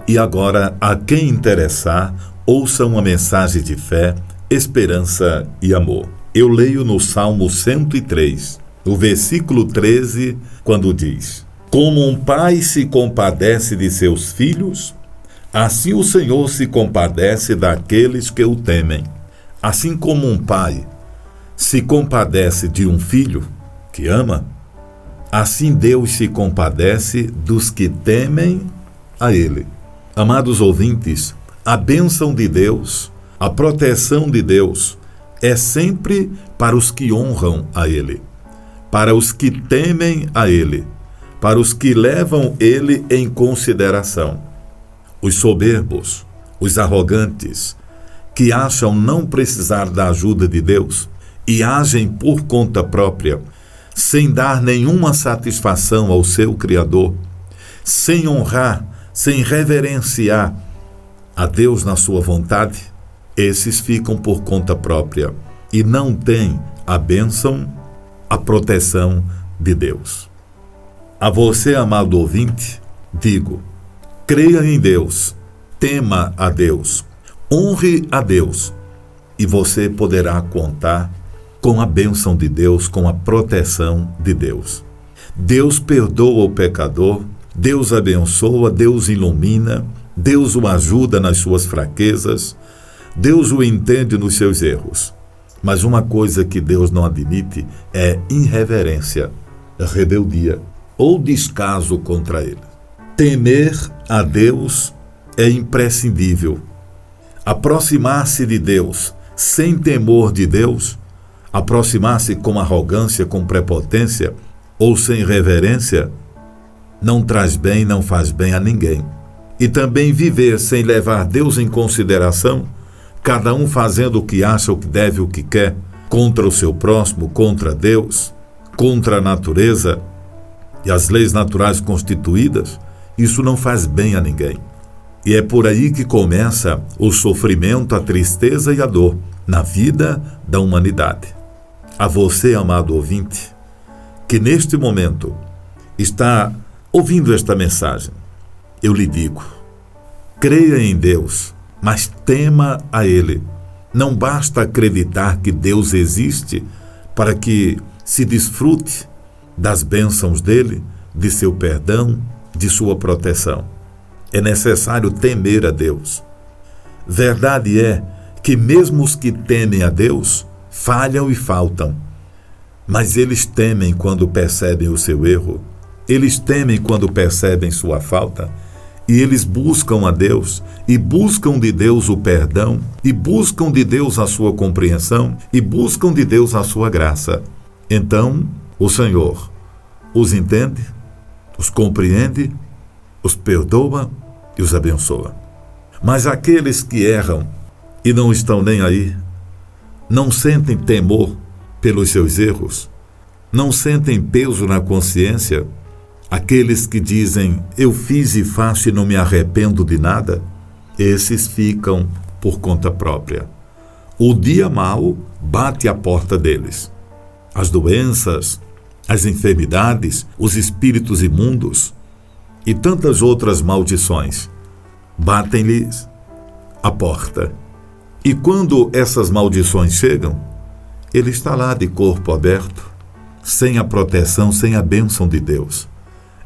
E agora, a quem interessar, ouça uma mensagem de fé, esperança e amor. Eu leio no Salmo 103, o versículo 13, quando diz: Como um pai se compadece de seus filhos, assim o Senhor se compadece daqueles que o temem. Assim como um pai se compadece de um filho que ama, assim Deus se compadece dos que temem a Ele. Amados ouvintes, a bênção de Deus, a proteção de Deus é sempre para os que honram a Ele, para os que temem a Ele, para os que levam Ele em consideração. Os soberbos, os arrogantes, que acham não precisar da ajuda de Deus e agem por conta própria, sem dar nenhuma satisfação ao seu Criador, sem honrar, sem reverenciar a Deus na sua vontade, esses ficam por conta própria e não têm a bênção, a proteção de Deus. A você, amado ouvinte, digo: creia em Deus, tema a Deus, honre a Deus, e você poderá contar com a bênção de Deus, com a proteção de Deus. Deus perdoa o pecador, Deus abençoa, Deus ilumina, Deus o ajuda nas suas fraquezas, Deus o entende nos seus erros. Mas uma coisa que Deus não admite é irreverência, rebeldia ou descaso contra Ele. Temer a Deus é imprescindível. Aproximar-se de Deus sem temor de Deus, aproximar-se com arrogância, com prepotência ou sem reverência, não traz bem, não faz bem a ninguém. E também viver sem levar Deus em consideração, cada um fazendo o que acha, o que deve, o que quer, contra o seu próximo, contra Deus, contra a natureza e as leis naturais constituídas, isso não faz bem a ninguém. E é por aí que começa o sofrimento, a tristeza e a dor na vida da humanidade. A você, amado ouvinte, que neste momento está ouvindo esta mensagem, eu lhe digo: creia em Deus, mas tema a Ele. Não basta acreditar que Deus existe para que se desfrute das bênçãos dele, de seu perdão, de sua proteção. É necessário temer a Deus. Verdade é que mesmo os que temem a Deus falham e faltam, mas eles temem quando percebem o seu erro, eles temem quando percebem sua falta, e eles buscam a Deus, e buscam de Deus o perdão, e buscam de Deus a sua compreensão, e buscam de Deus a sua graça. Então, o Senhor os entende, os compreende, os perdoa e os abençoa. Mas aqueles que erram e não estão nem aí, não sentem temor pelos seus erros, não sentem peso na consciência, aqueles que dizem: eu fiz e faço e não me arrependo de nada, esses ficam por conta própria. O dia mau bate à porta deles. As doenças, as enfermidades, os espíritos imundos e tantas outras maldições batem-lhes a porta. E quando essas maldições chegam, ele está lá de corpo aberto, sem a proteção, sem a bênção de Deus.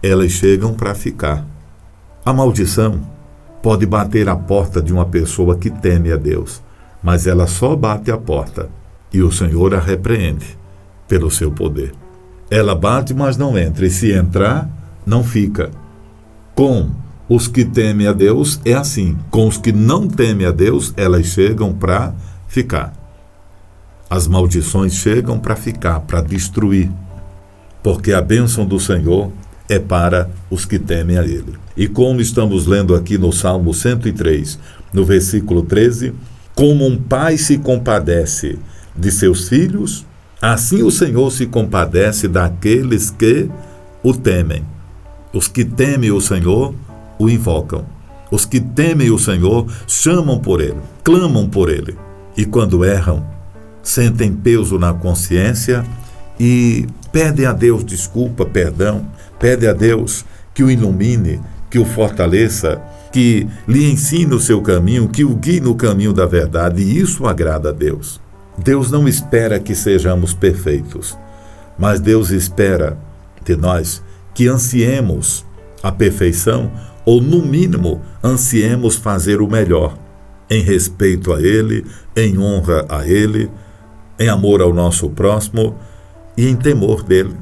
Elas chegam para ficar. A maldição pode bater à porta de uma pessoa que teme a Deus, mas ela só bate à porta e o Senhor a repreende pelo seu poder. Ela bate, mas não entra, e se entrar, não fica. Com os que temem a Deus é assim. Com os que não temem a Deus, elas chegam para ficar. As maldições chegam para ficar, para destruir, porque a bênção do Senhor é para os que temem a Ele. E como estamos lendo aqui no Salmo 103, no versículo 13, como um pai se compadece de seus filhos, assim o Senhor se compadece daqueles que o temem. Os que temem o Senhor o invocam. Os que temem o Senhor chamam por Ele, clamam por Ele. E quando erram, sentem peso na consciência e pedem a Deus desculpa, perdão, pedem a Deus que o ilumine, que o fortaleça, que lhe ensine o seu caminho, que o guie no caminho da verdade, e isso agrada a Deus. Deus não espera que sejamos perfeitos, mas Deus espera de nós que ansiemos a perfeição, ou no mínimo ansiemos fazer o melhor, em respeito a Ele, em honra a Ele, em amor ao nosso próximo e em temor dele.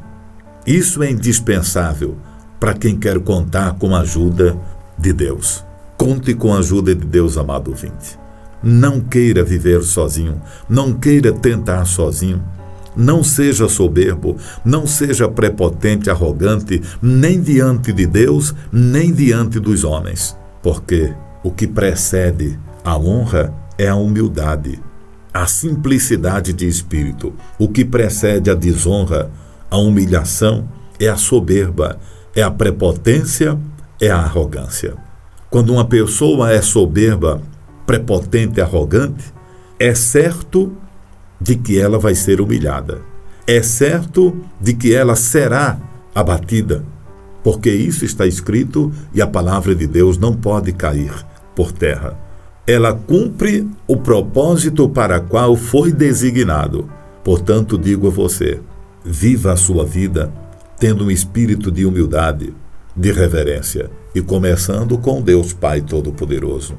Isso é indispensável para quem quer contar com a ajuda de Deus. Conte com a ajuda de Deus, amado ouvinte. Não queira viver sozinho, não queira tentar sozinho. Não seja soberbo, não seja prepotente, arrogante, nem diante de Deus, nem diante dos homens. Porque o que precede a honra é a humildade, a simplicidade de espírito. O que precede a desonra, a humilhação, é a soberba, é a prepotência, é a arrogância. Quando uma pessoa é soberba, prepotente e arrogante, é certo de que ela vai ser humilhada. É certo de que ela será abatida, porque isso está escrito e a palavra de Deus não pode cair por terra. Ela cumpre o propósito para qual foi designado. Portanto, digo a você, viva a sua vida tendo um espírito de humildade, de reverência, e começando com Deus Pai Todo-Poderoso.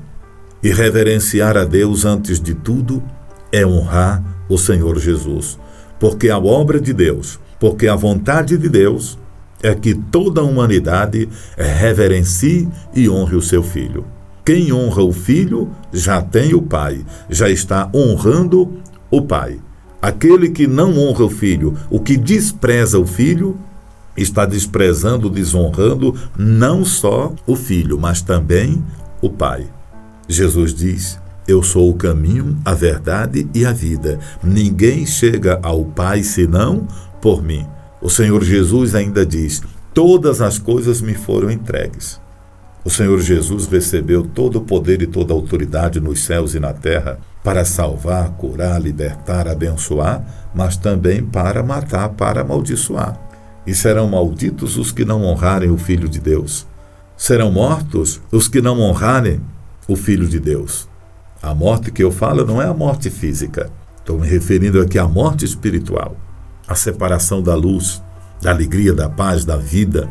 E reverenciar a Deus antes de tudo é honrar o Senhor Jesus, porque a obra de Deus, porque a vontade de Deus é que toda a humanidade reverencie e honre o seu Filho. Quem honra o Filho já tem o Pai, já está honrando o Pai. Aquele que não honra o Filho, o que despreza o Filho, está desprezando, desonrando não só o Filho, mas também o Pai. Jesus diz: eu sou o caminho, a verdade e a vida. Ninguém chega ao Pai senão por mim. O Senhor Jesus ainda diz: todas as coisas me foram entregues. O Senhor Jesus recebeu todo o poder e toda a autoridade nos céus e na terra para salvar, curar, libertar, abençoar, mas também para matar, para amaldiçoar. E serão malditos os que não honrarem o Filho de Deus. Serão mortos os que não honrarem o Filho de Deus. A morte que eu falo não é a morte física. Estou me referindo aqui à morte espiritual. A separação da luz, da alegria, da paz, da vida.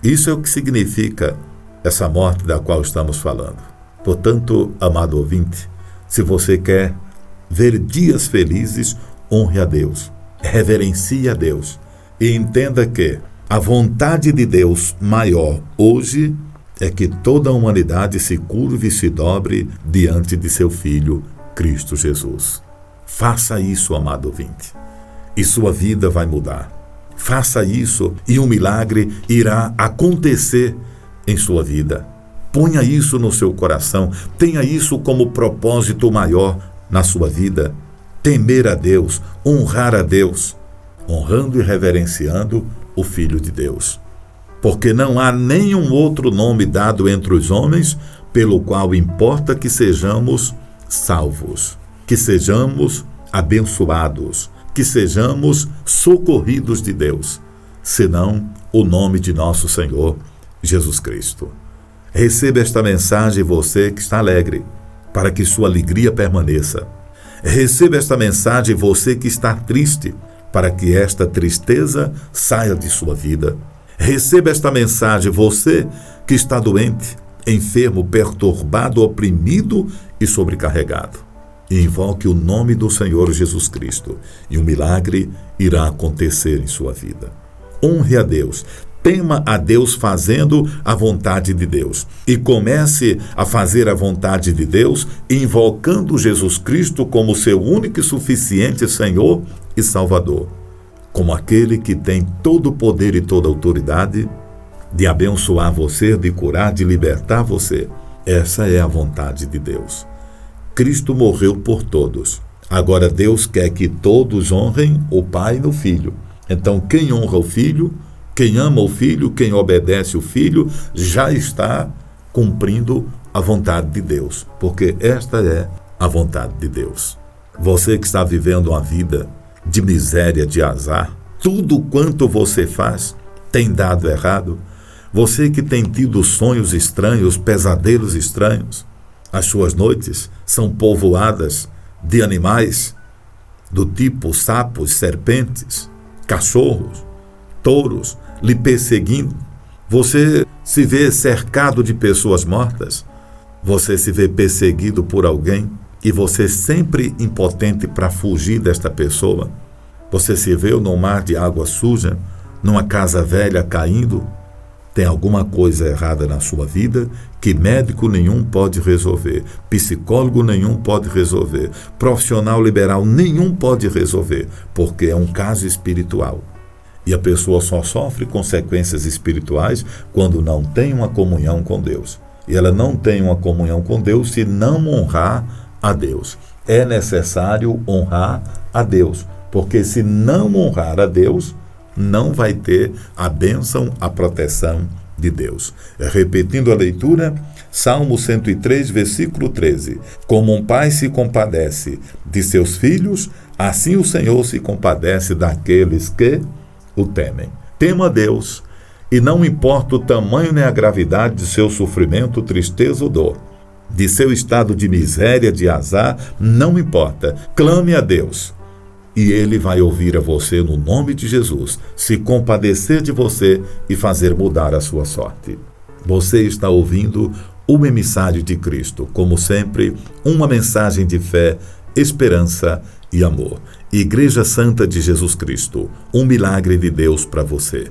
Isso é o que significa essa morte da qual estamos falando. Portanto, amado ouvinte, se você quer ver dias felizes, honre a Deus, reverencie a Deus e entenda que a vontade de Deus maior hoje é que toda a humanidade se curve e se dobre diante de seu Filho, Cristo Jesus. Faça isso, amado ouvinte, e sua vida vai mudar. Faça isso e um milagre irá acontecer em sua vida. Ponha isso no seu coração, tenha isso como propósito maior na sua vida. Temer a Deus, honrar a Deus, honrando e reverenciando o Filho de Deus. Porque não há nenhum outro nome dado entre os homens pelo qual importa que sejamos salvos, que sejamos abençoados, que sejamos socorridos de Deus, senão o nome de nosso Senhor Jesus Cristo. Receba esta mensagem, você que está alegre, para que sua alegria permaneça. Receba esta mensagem, você que está triste, para que esta tristeza saia de sua vida. Receba esta mensagem, você que está doente, enfermo, perturbado, oprimido e sobrecarregado. E invoque o nome do Senhor Jesus Cristo, e um milagre irá acontecer em sua vida. Honre a Deus. Tema a Deus fazendo a vontade de Deus. E comece a fazer a vontade de Deus invocando Jesus Cristo como seu único e suficiente Senhor e Salvador. Como aquele que tem todo o poder e toda a autoridade de abençoar você, de curar, de libertar você. Essa é a vontade de Deus. Cristo morreu por todos. Agora Deus quer que todos honrem o Pai e o Filho. Então quem honra o Filho, quem ama o Filho, quem obedece o Filho, já está cumprindo a vontade de Deus, porque esta é a vontade de Deus. Você que está vivendo uma vida de miséria, de azar, tudo quanto você faz tem dado errado, Você que tem tido sonhos estranhos, pesadelos estranhos, as suas noites são povoadas de animais do tipo sapos, serpentes, cachorros, touros lhe perseguindo. Você se vê cercado de pessoas mortas. Você se vê perseguido por alguém e você sempre impotente para fugir desta pessoa. Você se vê num mar de água suja, numa casa velha caindo. Tem alguma coisa errada na sua vida que médico nenhum pode resolver, psicólogo nenhum pode resolver, profissional liberal nenhum pode resolver, porque é um caso espiritual. E a pessoa só sofre consequências espirituais quando não tem uma comunhão com Deus. E ela não tem uma comunhão com Deus se não honrar a Deus. É necessário honrar a Deus, porque se não honrar a Deus, não vai ter a bênção, a proteção de Deus. Repetindo a leitura, Salmo 103, versículo 13. Como um pai se compadece de seus filhos, assim o Senhor se compadece daqueles que o temem. Tema a Deus, e não importa o tamanho nem a gravidade de seu sofrimento, tristeza ou dor, de seu estado de miséria, de azar, não importa. Clame a Deus. E Ele vai ouvir a você no nome de Jesus, se compadecer de você e fazer mudar a sua sorte. Você está ouvindo o emissário de Cristo, como sempre, uma mensagem de fé, esperança e amor. Igreja Santa de Jesus Cristo, um milagre de Deus para você.